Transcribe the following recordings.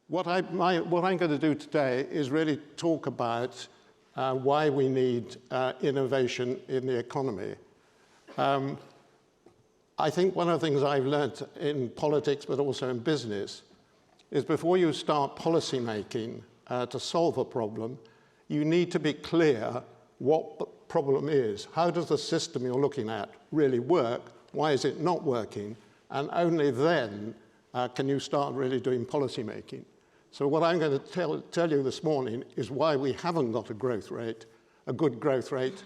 what I'm going to do today is really talk about why we need innovation in the economy. I think one of the things I've learned in politics, but also in business, is before you start policy making to solve a problem, you need to be clear what the problem is. How does the system you're looking at really work? Why is it not working? And only then can you start really doing policy making. So what I'm going to tell you this morning is why we haven't got a growth rate, a good growth rate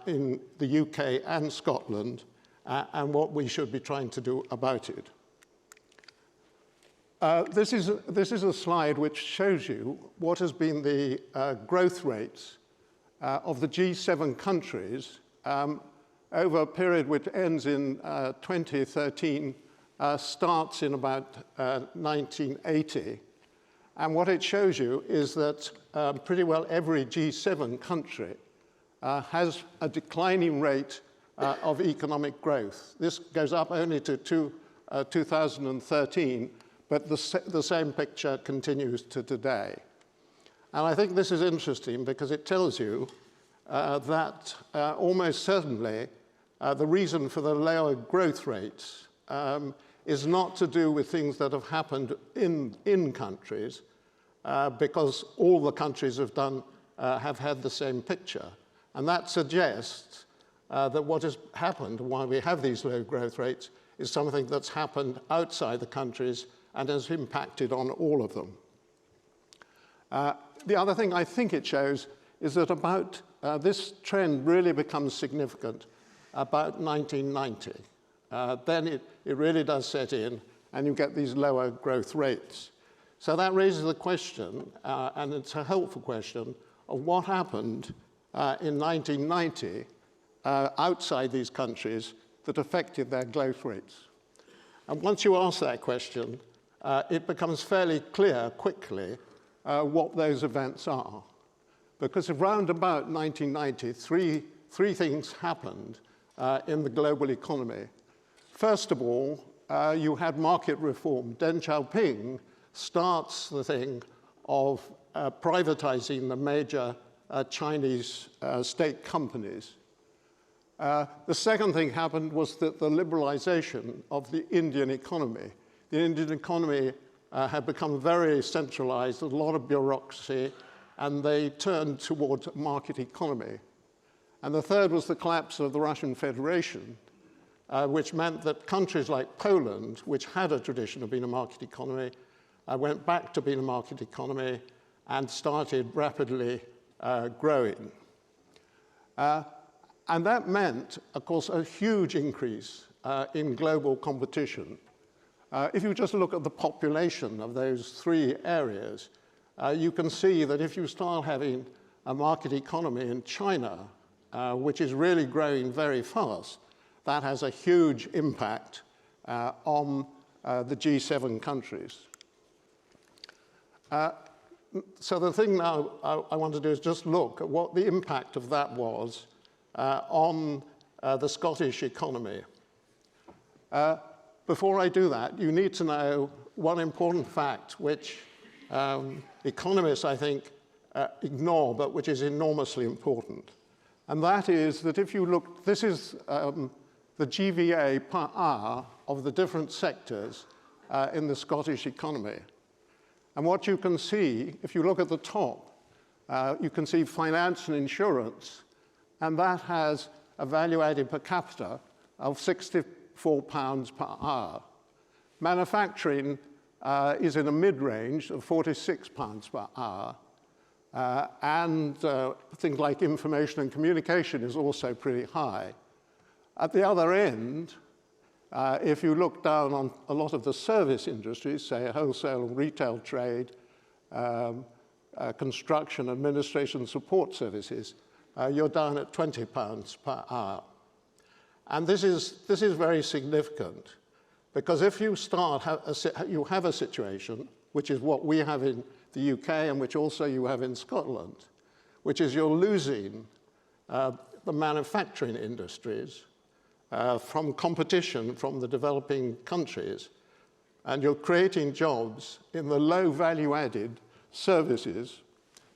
in the UK and Scotland, and what we should be trying to do about it. This is a slide which shows you what has been the growth rates of the G7 countries over a period which ends in 2013, starts in about 1980. And what it shows you is that pretty well every G7 country has a declining rate of economic growth. This goes up only to 2013, but the same picture continues to today. And I think this is interesting because it tells you that almost certainly the reason for the lower growth rates is not to do with things that have happened in countries, because all the countries have had the same picture. And that suggests that what has happened, why we have these low growth rates, is something that's happened outside the countries and has impacted on all of them. The other thing I think it shows is that about this trend really becomes significant about 1990. Then it really does set in, and you get these lower growth rates. So that raises the question, and it's a helpful question, of what happened in 1990 outside these countries that affected their growth rates. And once you ask that question, it becomes fairly clear quickly what those events are. Because around about 1990, three things happened in the global economy. First of all, you had market reform. Deng Xiaoping starts the thing of privatizing the major Chinese state companies. The second thing happened was that the liberalization of the Indian economy. The Indian economy had become very centralized, a lot of bureaucracy, and they turned towards a market economy. And the third was the collapse of the Russian Federation, which meant that countries like Poland, which had a tradition of being a market economy, went back to being a market economy and started rapidly growing. And that meant, of course, a huge increase in global competition. If you just look at the population of those three areas, you can see that if you start having a market economy in China, which is really growing very fast, that has a huge impact on the G7 countries. So the thing now I want to do is just look at what the impact of that was on the Scottish economy. Before I do that, you need to know one important fact which economists, I think, ignore, but which is enormously important. And that is that if you look, this is the GVA per hour of the different sectors in the Scottish economy. And what you can see, if you look at the top, you can see finance and insurance, and that has a value added per capita of £64 per hour. Manufacturing is in a mid-range of £46 per hour. And things like information and communication is also pretty high. At the other end, if you look down on a lot of the service industries, say wholesale and retail trade, construction, administration, support services, you're down at £20 per hour. And this is very significant, because if you you have a situation, which is what we have in the UK and which also you have in Scotland, which is you're losing the manufacturing industries from competition from the developing countries, and you're creating jobs in the low value-added services,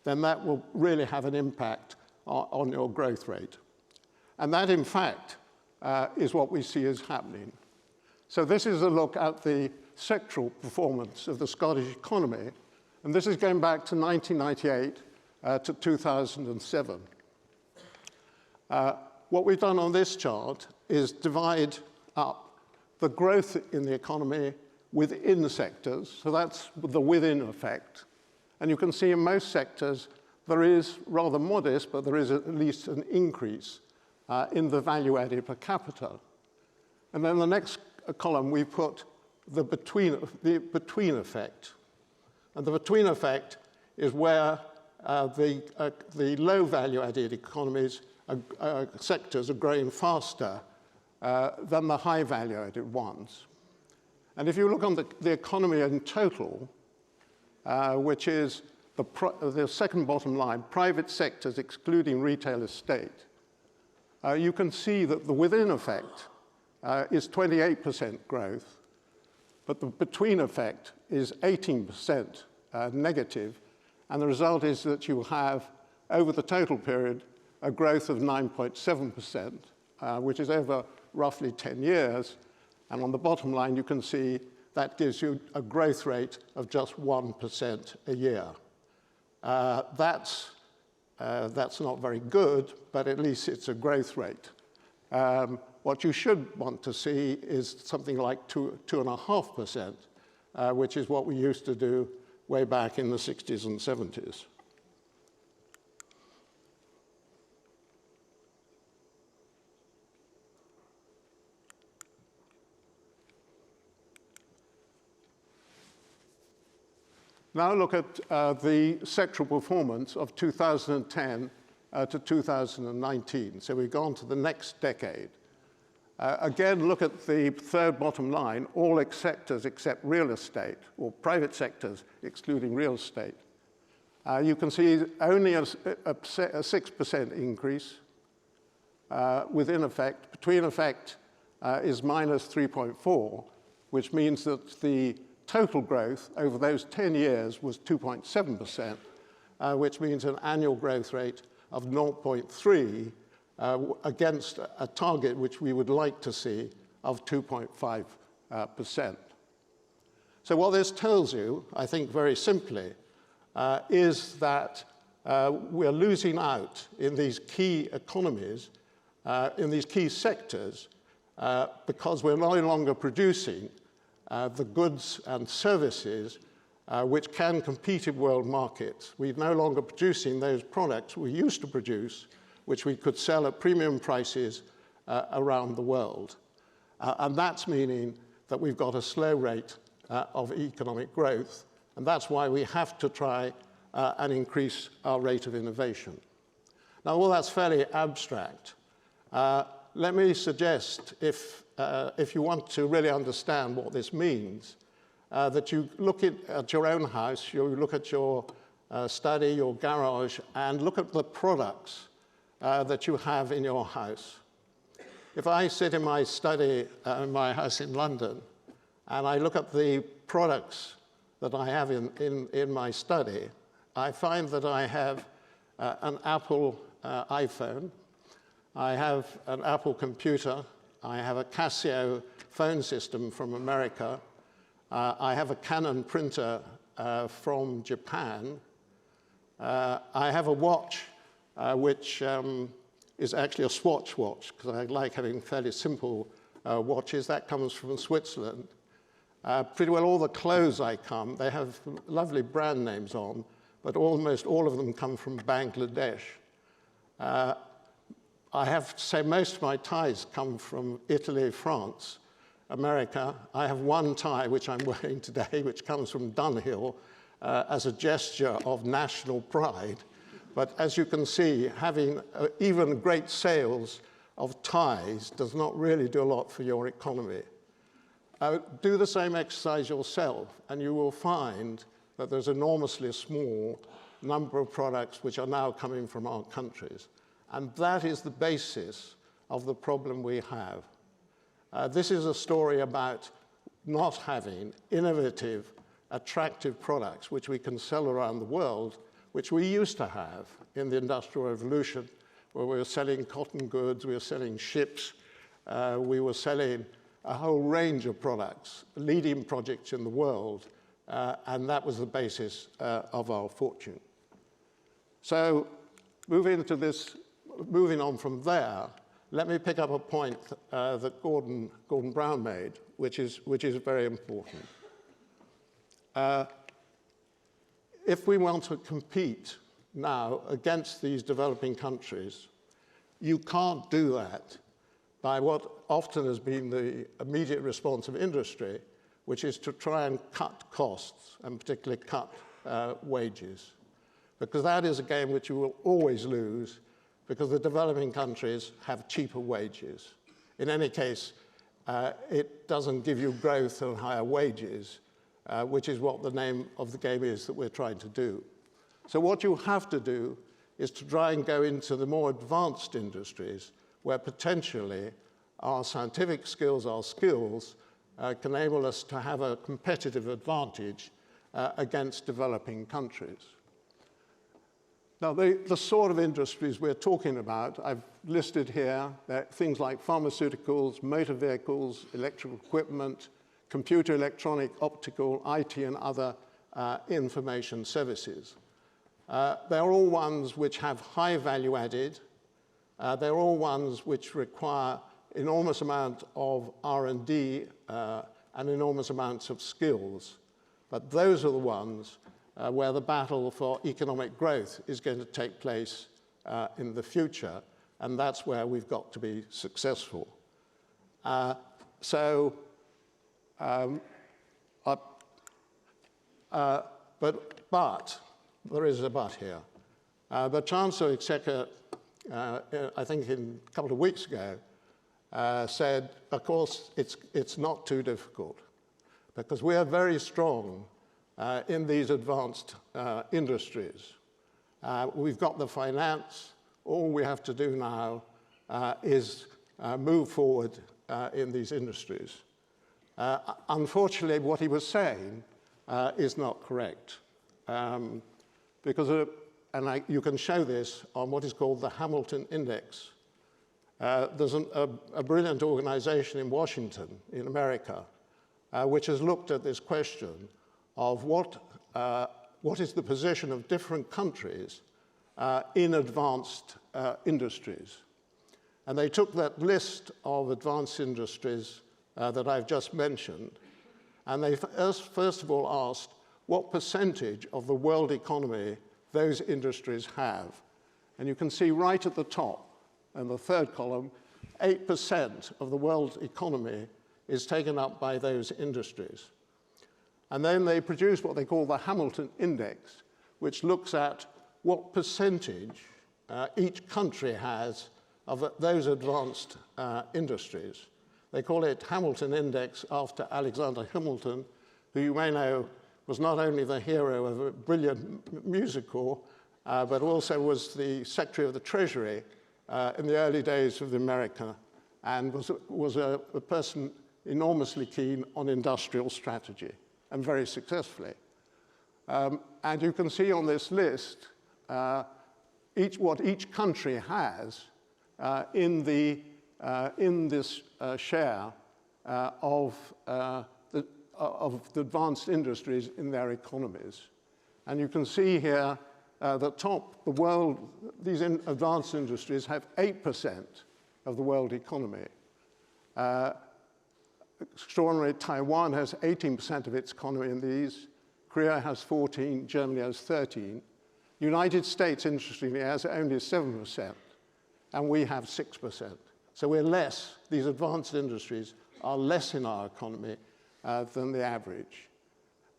then that will really have an impact on your growth rate. And that, in fact, is what we see is happening. So this is a look at the sectoral performance of the Scottish economy, and this is going back to 1998 to 2007. What we've done on this chart is divide up the growth in the economy within the sectors, so that's the within effect. And you can see in most sectors there is rather modest, but there is at least an increase in the value added per capita. And then the next column we put the between effect. And the between effect is where the low value added economies, sectors are growing faster than the high value added ones. And if you look on the economy in total, which is the second bottom line, private sectors excluding retail estate, you can see that the within effect is 28% growth, but the between effect is 18% negative, and the result is that you have, over the total period, a growth of 9.7%, which is over roughly 10 years, and on the bottom line you can see that gives you a growth rate of just 1% a year. That's not very good, but at least it's a growth rate. What you should want to see is something like 2.5%, which is what we used to do way back in the 60s and 70s. Now look at the sectoral performance of 2010 to 2019. So we've gone to the next decade. Again, look at the third bottom line, all sectors except real estate, or private sectors excluding real estate. You can see only a 6% increase within effect. Between effect is minus 3.4, which means that the total growth over those 10 years was 2.7%, which means an annual growth rate of 0.3 against a target which we would like to see of 2.5%. So what this tells you, I think very simply, is that we're losing out in these key economies, in these key sectors, because we're no longer producing the goods and services which can compete in world markets. We're no longer producing those products we used to produce, which we could sell at premium prices around the world. And that's meaning that we've got a slow rate of economic growth, and that's why we have to try and increase our rate of innovation. Now, all that's fairly abstract. Let me suggest, if you want to really understand what this means, that you look at your own house, you look at your study, your garage, and look at the products that you have in your house. If I sit in my study in my house in London, and I look at the products that I have in my study, I find that I have an Apple iPhone, I have an Apple computer, I have a Casio phone system from America, I have a Canon printer from Japan, I have a watch which is actually a Swatch watch, because I like having fairly simple watches. That comes from Switzerland. Pretty well all the clothes they have lovely brand names on, but almost all of them come from Bangladesh. I have to say most of my ties come from Italy, France, America. I have one tie, which I'm wearing today, which comes from Dunhill as a gesture of national pride. But as you can see, having even great sales of ties does not really do a lot for your economy. Do the same exercise yourself, and you will find that there's an enormously small number of products which are now coming from our countries. And that is the basis of the problem we have. This is a story about not having innovative, attractive products which we can sell around the world, which we used to have in the Industrial Revolution, where we were selling cotton goods, we were selling ships, we were selling a whole range of products, leading projects in the world, and that was the basis of our fortune. So moving on from there, let me pick up a point that Gordon Brown made, which is very important. If we want to compete now against these developing countries, you can't do that by what often has been the immediate response of industry, which is to try and cut costs, and particularly cut wages. Because that is a game which you will always lose, because the developing countries have cheaper wages. In any case, it doesn't give you growth and higher wages, which is what the name of the game is that we're trying to do. So what you have to do is to try and go into the more advanced industries where potentially our scientific skills, our skills, can enable us to have a competitive advantage against developing countries. Now, the sort of industries we're talking about, I've listed here, things like pharmaceuticals, motor vehicles, electrical equipment, computer, electronic, optical, IT, and other information services. They're all ones which have high value added. They're all ones which require enormous amount of R&D and enormous amounts of skills. But those are the ones where the battle for economic growth is going to take place in the future, and that's where we've got to be successful. But there is a but here. The Chancellor of Exchequer, I think a couple of weeks ago, said, of course, it's not too difficult, because we are very strong in these advanced industries. We've got the finance. All we have to do now is move forward in these industries. Unfortunately, what he was saying is not correct. Because, you can show this on what is called the Hamilton Index. There's a brilliant organization in Washington, in America, which has looked at this question of what is the position of different countries in advanced industries. And they took that list of advanced industries that I've just mentioned, and they first of all asked what percentage of the world economy those industries have. And you can see right at the top, in the third column, 8% of the world economy is taken up by those industries. And then they produce what they call the Hamilton Index, which looks at what percentage each country has of those advanced industries. They call it Hamilton Index after Alexander Hamilton, who you may know was not only the hero of a brilliant musical, but also was the Secretary of the Treasury in the early days of America, and was a person enormously keen on industrial strategy, and very successfully. And you can see on this list what each country has in this share of the advanced industries in their economies. And you can see here the world, these advanced industries have 8% of the world economy. Extraordinary, Taiwan has 18% of its economy in these. Korea has 14, Germany has 13. United States, interestingly, has only 7%, and we have 6%. So we're less, these advanced industries are less in our economy than the average.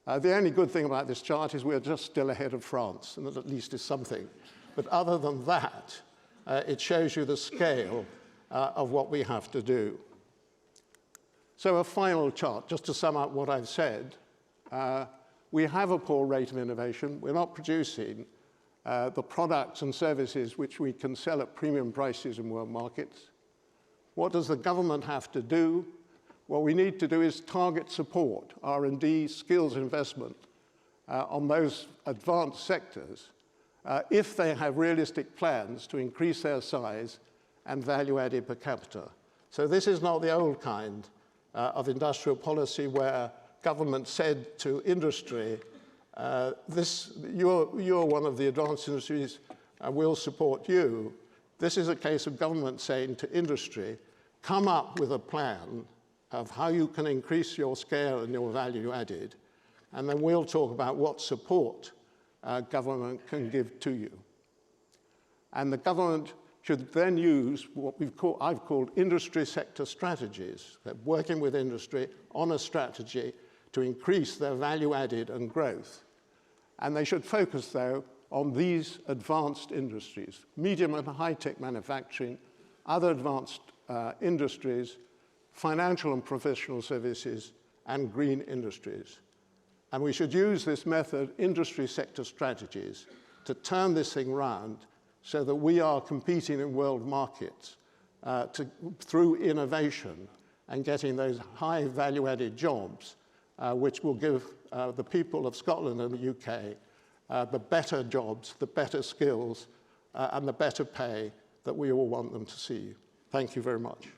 The only good thing about this chart is we're just still ahead of France, and that at least is something. But other than that, it shows you the scale of what we have to do. So a final chart, just to sum up what I've said. We have a poor rate of innovation. We're not producing the products and services which we can sell at premium prices in world markets. What does the government have to do? what we need to do is target support, R&D, skills investment on those advanced sectors if they have realistic plans to increase their size and value added per capita. So this is not the old kind of industrial policy where government said to industry, you're one of the advanced industries and we'll support you. This is a case of government saying to industry, come up with a plan of how you can increase your scale and your value added, and then we'll talk about what support government can give to you. And the government should then use what I've called industry sector strategies. They're working with industry on a strategy to increase their value added and growth. And they should focus, though, on these advanced industries, medium and high-tech manufacturing, other advanced industries, financial and professional services, and green industries. And we should use this method, industry sector strategies, to turn this thing round so that we are competing in world markets through innovation and getting those high value-added jobs, which will give the people of Scotland and the UK the better jobs, the better skills, and the better pay that we all want them to see. Thank you very much.